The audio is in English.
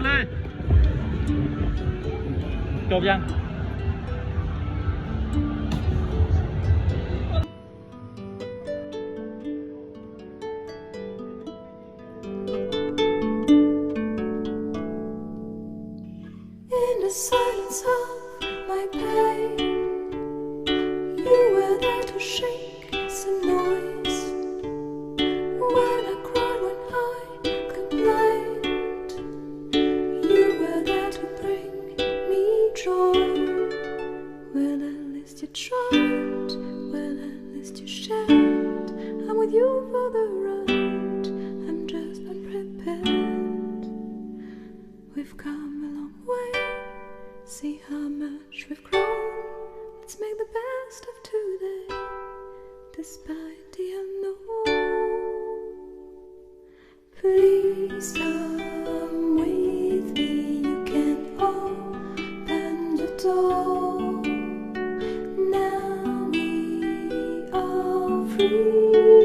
เลยจบยัง In the silence of my pain, you were there to shake some noise. When I cried, when I complained, you were there to bring me joy. Well, at least you tried, well, at least you shared. I'm with you for the ride, I'm just unprepared. We've come a long way, see how much we've grown. Let's make the best of today, despite the unknown. Please come with me, you can open the door. Now we are free.